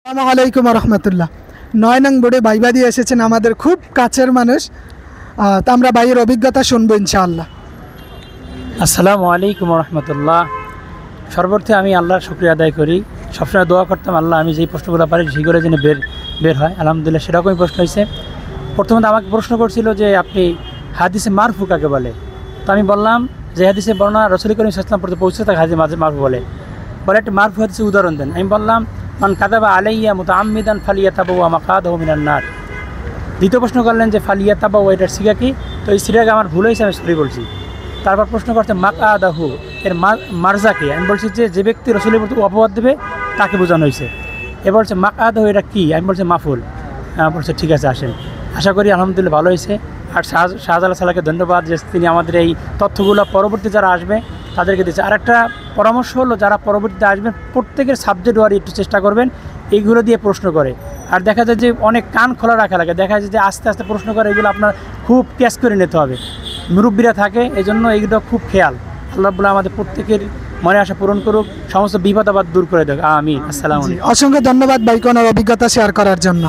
আসসালামু আলাইকুম রহমতুল্লাহ। 9 নং বোর্ডে ভাইবা দিয়ে এসেছেন আমাদের খুব কাছের মানুষ, তা আমরা ভাইয়ের অভিজ্ঞতা শুনবো ইনশাআল্লাহ। আসসালামু আলাইকুম রহমতুল্লাহ। সর্বপ্রথমে আমি আল্লাহর শুকরিয়া আদায় করি। সবসময় দোয়া করতাম আল্লাহ আমি যেই প্রশ্নগুলো পারি সেগুলো যেন বের হয়। আলহামদুলিল্লাহ সেরকমই প্রশ্ন হয়েছে। প্রথমত আমাকে প্রশ্ন করছিল যে আপনি হাদিসে মারফু কাকে বলে। তো আমি বললাম যে হাদিসে বর্ণনা রাসূল করিম সাল্লাল্লাহু আলাইহি ওয়াসাল্লাম পর্যন্ত পৌঁছে থাকে হাদিসে মারফু বলে একটা মারফু হাদিসে উদাহরণ দেন। আমি বললাম মান কাযাবা আলাইয়া মুতাআম্মিদান ফালিয়াতাবাওয়া মাকআদাহু মিনান নার। দ্বিতীয় প্রশ্ন করলেন যে ফালিয়াতাবাওয়া এটার সিগা কি। তো এই সিগাকে আমার ভুল হয়েছে, আমি সরি বলছি। তারপর প্রশ্ন করছে মাকআদাহু এর মারজা কি। আমি বলছি যে ব্যক্তি রাসূলের প্রতি অপবাদ দেবে তাকে বোঝানো হয়েছে। এবার বলছে মাকআদাহু এটা কি। আমি বলছি মাফুল। বলছে ঠিক আছে আসেন। আশা করি আলহামদুলিল্লাহ ভালো হয়েছে। আর শাহজালাল সালাকে ধন্যবাদ যে তিনি আমাদের এই তথ্যগুলো পরবর্তী যারা আসবে তাদেরকে দিচ্ছে। আর একটা পরামর্শ হলো যারা পরবর্তীতে আসবেন প্রত্যেকের সাবজেক্ট ওয়ারি একটু চেষ্টা করবেন এইগুলো দিয়ে প্রশ্ন করে। আর দেখা যায় যে অনেক কান খোলা রাখা লাগে, দেখা যায় যে আস্তে আস্তে প্রশ্ন করে, এগুলো আপনার খুব ক্যাচ করে নিতে হবে। মুরব্বীরা থাকে এই জন্য এইগুলো খুব খেয়াল। আল্লাহ রাব্বুল আমাদের প্রত্যেকের মনে আশা পূরণ করুক, সমস্ত বিপদ আপদ দূর করে দেখ। আমিন। আসসালামু আলাইকুম। অসংখ্য ধন্যবাদ ভাইকে ওনার অভিজ্ঞতা শেয়ার করার জন্য।